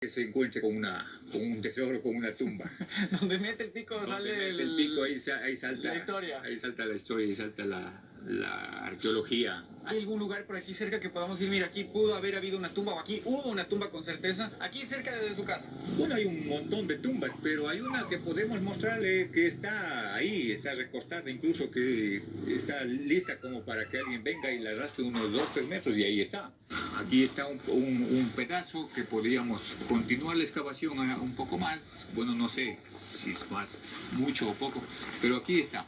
Que se encuentre con un tesoro, con una tumba. Donde mete el pico sale el pico, ahí salta la historia. Ahí salta la historia, ahí salta la arqueología. ¿Hay algún lugar por aquí cerca que podamos ir? Mira, aquí pudo haber habido una tumba, o aquí hubo una tumba con certeza, aquí cerca de su casa. Bueno, hay un montón de tumbas, pero hay una que podemos mostrarle que está ahí, está recostada, incluso que está lista como para que alguien venga y la raspe unos 2-3 metros, y ahí está. Aquí está un pedazo que podríamos continuar la excavación un poco más. Bueno, no sé si es más, mucho o poco, pero aquí está.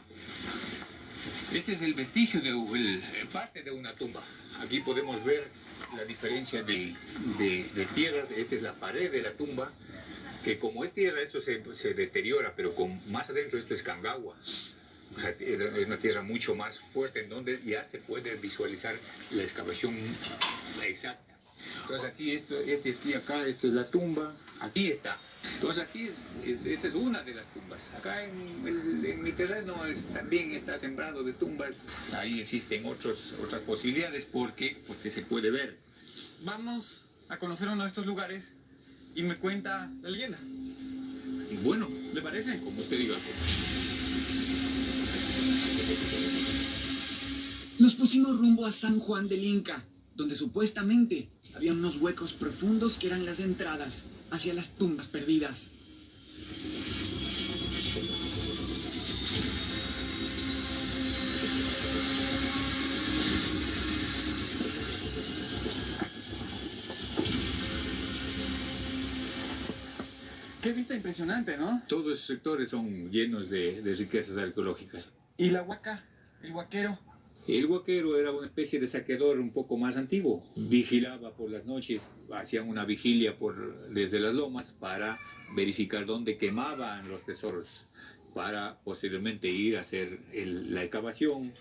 Este es el vestigio de parte de una tumba. Aquí podemos ver la diferencia de tierras. Esta es la pared de la tumba, que como es tierra, esto se deteriora, pero más adentro esto es cangagua. O sea, es una tierra mucho más fuerte, en donde ya se puede visualizar la excavación exacta. Entonces aquí, acá, esto es la tumba, aquí está. Entonces aquí esta es una de las tumbas. Acá en mi terreno también está sembrado de tumbas. Ahí existen otras posibilidades porque se puede ver. Vamos a conocer uno de estos lugares y me cuenta la leyenda. Y bueno, ¿Le parece? como usted diga. Nos pusimos rumbo a San Juan del Inca, donde supuestamente había unos huecos profundos que eran las entradas hacia las tumbas perdidas. Qué vista impresionante, ¿no? Todos esos sectores son llenos de riquezas arqueológicas. ¿Y la huaca? ¿El huaquero? El huaquero era una especie de saqueador un poco más antiguo. Vigilaba por las noches, hacían una vigilia desde las lomas para verificar dónde quemaban los tesoros, para posteriormente ir a hacer la excavación.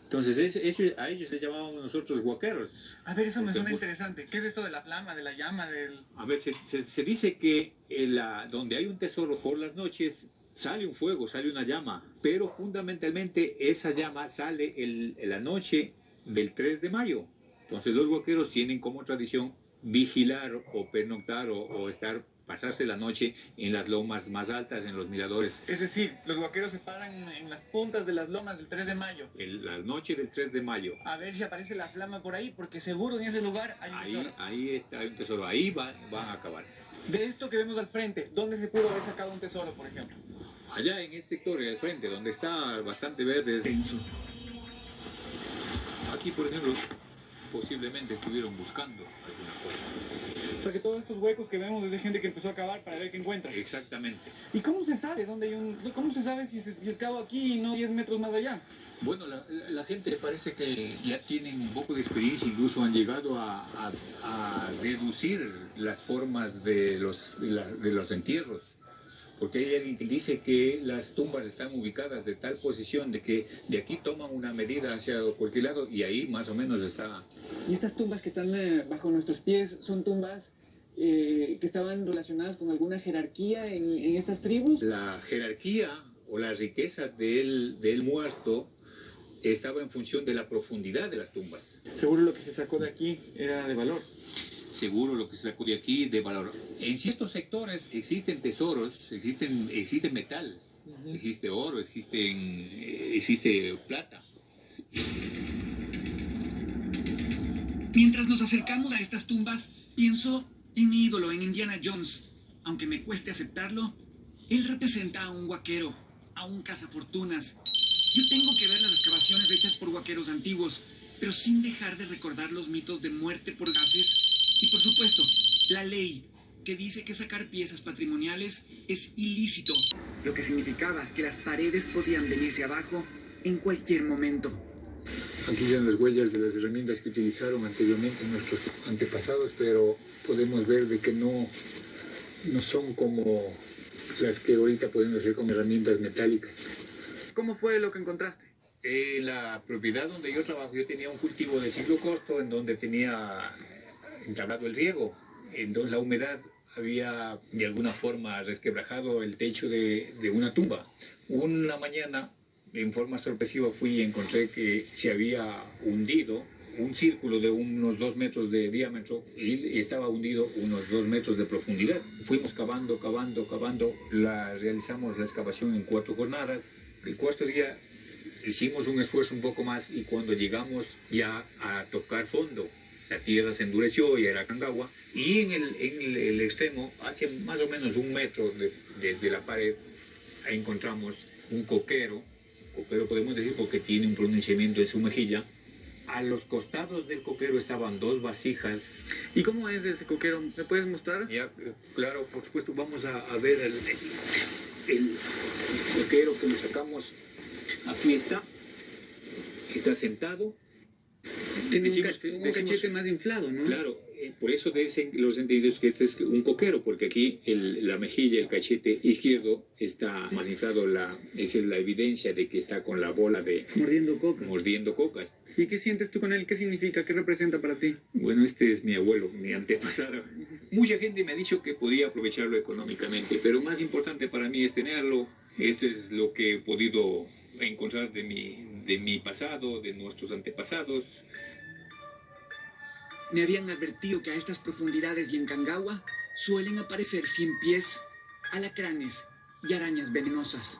Entonces a ellos les llamábamos nosotros huaqueros. A ver, eso me suena interesante. ¿Qué es esto de la flama, de la llama, del...? A ver, se dice que donde hay un tesoro por las noches, sale un fuego, sale una llama, pero fundamentalmente esa llama sale en la noche del 3 de mayo. Entonces los huaqueros tienen como tradición vigilar o pernoctar o pasarse la noche en las lomas más altas, en los miradores. Es decir, los huaqueros se paran en las puntas de las lomas del 3 de mayo. La noche del 3 de mayo. A ver si aparece la flama por ahí, porque seguro en ese lugar hay un tesoro. Ahí está un tesoro, ahí van a acabar. De esto que vemos al frente, ¿dónde se pudo haber sacado un tesoro, por ejemplo? Allá en el sector del frente, donde está bastante verde. Aquí, por ejemplo, posiblemente estuvieron buscando alguna cosa. O sea que todos estos huecos que vemos es de gente que empezó a cavar para ver qué encuentra. Exactamente. ¿Y cómo se sabe dónde hay cómo se sabe si excavo aquí y no 10 metros más allá? Bueno, la gente parece que ya tienen un poco de experiencia, incluso han llegado a reducir las formas de los entierros. Porque hay alguien que dice que las tumbas están ubicadas de tal posición de que de aquí toman una medida hacia cualquier lado y ahí más o menos está. ¿Y estas tumbas que están bajo nuestros pies son tumbas que estaban relacionadas con alguna jerarquía en estas tribus? La jerarquía o la riqueza del muerto estaba en función de la profundidad de las tumbas. Seguro lo que se sacó de aquí era de valor. Seguro lo que se sacó de aquí de valor. En ciertos sectores existen tesoros, existe metal, existe oro, existe plata. Mientras nos acercamos a estas tumbas, pienso en mi ídolo, en Indiana Jones. Aunque me cueste aceptarlo, él representa a un huaquero, a un cazafortunas. Yo tengo que ver las excavaciones hechas por huaqueros antiguos, pero sin dejar de recordar los mitos de muerte por gases y, por supuesto, la ley que dice que sacar piezas patrimoniales es ilícito, lo que significaba que las paredes podían venirse abajo en cualquier momento. Aquí están las huellas de las herramientas que utilizaron anteriormente nuestros antepasados, pero podemos ver de que no son como las que ahorita podemos hacer con herramientas metálicas. ¿Cómo fue lo que encontraste? En la propiedad donde yo trabajo, yo tenía un cultivo de ciclo corto en donde tenía entablado el riego. Entonces la humedad había de alguna forma resquebrajado el techo de una tumba. Una mañana, en forma sorpresiva, fui y encontré que se había hundido un círculo de unos 2 metros de diámetro y estaba hundido unos 2 metros de profundidad. Fuimos cavando, realizamos la excavación en 4 jornadas. El cuarto día hicimos un esfuerzo un poco más y cuando llegamos ya a tocar fondo, la tierra se endureció y era Cangagua, y en el extremo, hacia más o menos 1 metro desde la pared, ahí encontramos un coquero podemos decir porque tiene un pronunciamiento en su mejilla. A los costados del coquero estaban 2 vasijas. ¿Y cómo es ese coquero? ¿Me puedes mostrar? Ya, claro, por supuesto, vamos a ver el coquero que lo sacamos. Aquí está sentado. Tiene un cachete más inflado, ¿no? Claro, por eso dicen los entendidos que este es un coquero, porque aquí la mejilla, el cachete izquierdo está más inflado. Esa es la evidencia de que está con la bola de... Mordiendo cocas. ¿Y qué sientes tú con él? ¿Qué significa? ¿Qué representa para ti? Bueno, este es mi abuelo, mi antepasado. Mucha gente me ha dicho que podía aprovecharlo económicamente, pero más importante para mí es tenerlo. Esto es lo que he podido encontrar de mi pasado, de nuestros antepasados. Me habían advertido que a estas profundidades y en Cangagua suelen aparecer 100 pies, alacranes y arañas venenosas.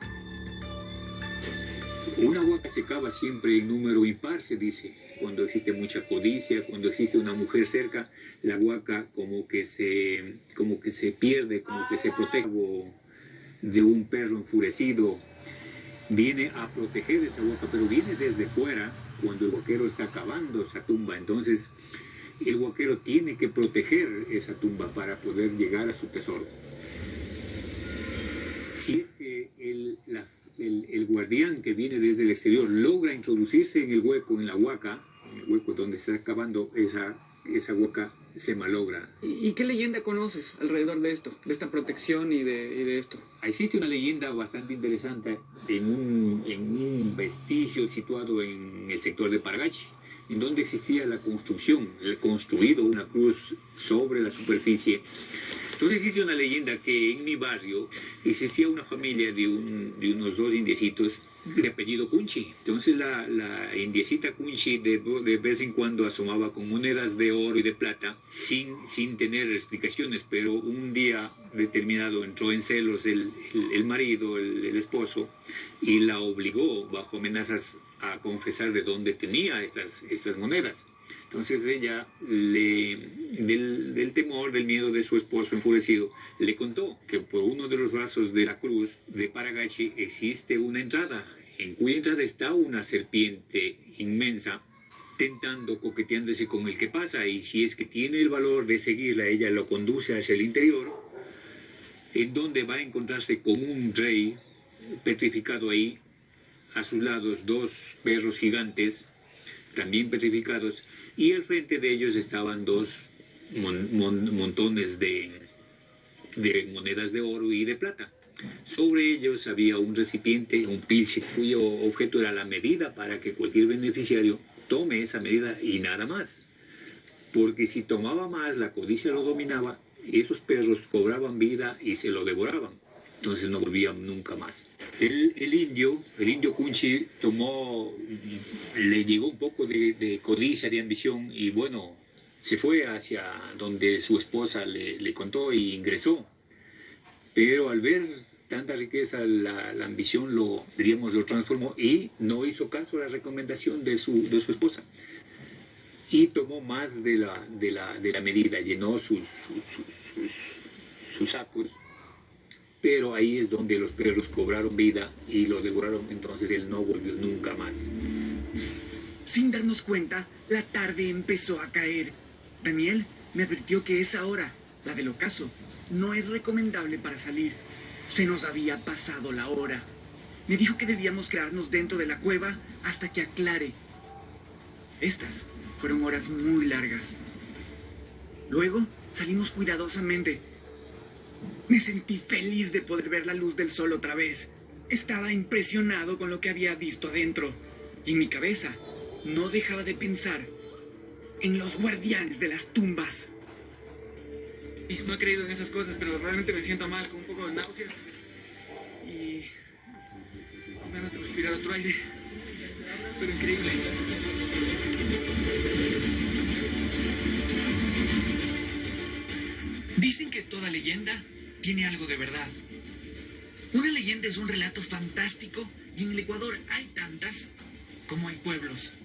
Una huaca se cava siempre en número impar, se dice. Cuando existe mucha codicia, cuando existe una mujer cerca, la huaca como que se pierde, como que se protege de un perro enfurecido. Viene a proteger esa huaca, pero viene desde fuera cuando el huaquero está cavando esa tumba. Entonces, el huaquero tiene que proteger esa tumba para poder llegar a su tesoro. Si es que el guardián que viene desde el exterior logra introducirse en el hueco, en la huaca, en el hueco donde se está cavando esa huaca, se malogra. ¿Y qué leyenda conoces alrededor de esto, de esta protección y de esto? Existe una leyenda bastante interesante en un vestigio situado en el sector de Paragachi, en donde existía la construcción, construido una cruz sobre la superficie. Entonces existe una leyenda que en mi barrio existía una familia de unos 2 indiecitos de apellido Cunchi. Entonces la indiecita Cunchi de vez en cuando asomaba con monedas de oro y de plata sin tener explicaciones, pero un día determinado entró en celos el marido, el esposo, y la obligó bajo amenazas a confesar de dónde tenía estas monedas. Entonces ella, del temor, del miedo de su esposo enfurecido, le contó que por uno de los brazos de la cruz de Paragachi existe una entrada, en cuya entrada está una serpiente inmensa, coqueteándose con el que pasa, y si es que tiene el valor de seguirla, ella lo conduce hacia el interior, en donde va a encontrarse con un rey petrificado ahí, a sus lados 2 perros gigantes, también petrificados, y al frente de ellos estaban 2 montones de monedas de oro y de plata. Sobre ellos había un recipiente, un pilche, cuyo objeto era la medida para que cualquier beneficiario tome esa medida y nada más. Porque si tomaba más, la codicia lo dominaba, y esos perros cobraban vida y se lo devoraban. Entonces no volvían nunca más. El indio Cunchi le llegó un poco de codicia, de ambición, y bueno, se fue hacia donde su esposa le contó y ingresó. Pero al ver tanta riqueza, la ambición lo transformó y no hizo caso a la recomendación de su esposa. Y tomó más de la medida, llenó sus sacos. Pero ahí es donde los perros cobraron vida y lo devoraron, entonces él no volvió nunca más. Sin darnos cuenta, la tarde empezó a caer. Daniel me advirtió que esa hora, la del ocaso, no es recomendable para salir. Se nos había pasado la hora. Me dijo que debíamos quedarnos dentro de la cueva hasta que aclare. Estas fueron horas muy largas. Luego salimos cuidadosamente. Me sentí feliz de poder ver la luz del sol otra vez. Estaba impresionado con lo que había visto adentro. Y en mi cabeza no dejaba de pensar en los guardianes de las tumbas. No he creído en esas cosas, pero realmente me siento mal, con un poco de náuseas y con ganas de respirar otro aire. Pero increíble. Dicen que toda leyenda tiene algo de verdad. Una leyenda es un relato fantástico y en el Ecuador hay tantas como hay pueblos.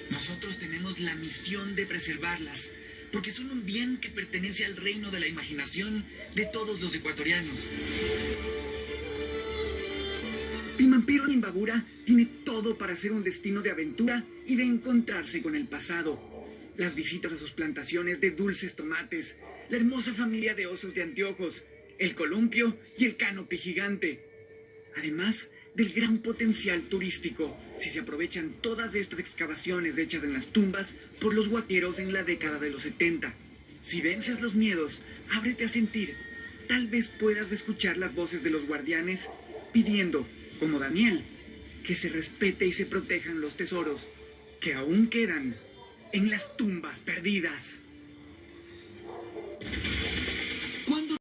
Nosotros tenemos la misión de preservarlas, porque son un bien que pertenece al reino de la imaginación de todos los ecuatorianos. Pimampiro en Imbabura tiene todo para ser un destino de aventura y de encontrarse con el pasado. Las visitas a sus plantaciones de dulces tomates, la hermosa familia de osos de anteojos, el columpio y el canopy gigante. Además del gran potencial turístico, si se aprovechan todas estas excavaciones hechas en las tumbas por los huaqueros en la década de los 70. Si vences los miedos, ábrete a sentir. Tal vez puedas escuchar las voces de los guardianes pidiendo, como Daniel, que se respete y se protejan los tesoros que aún quedan en las tumbas perdidas.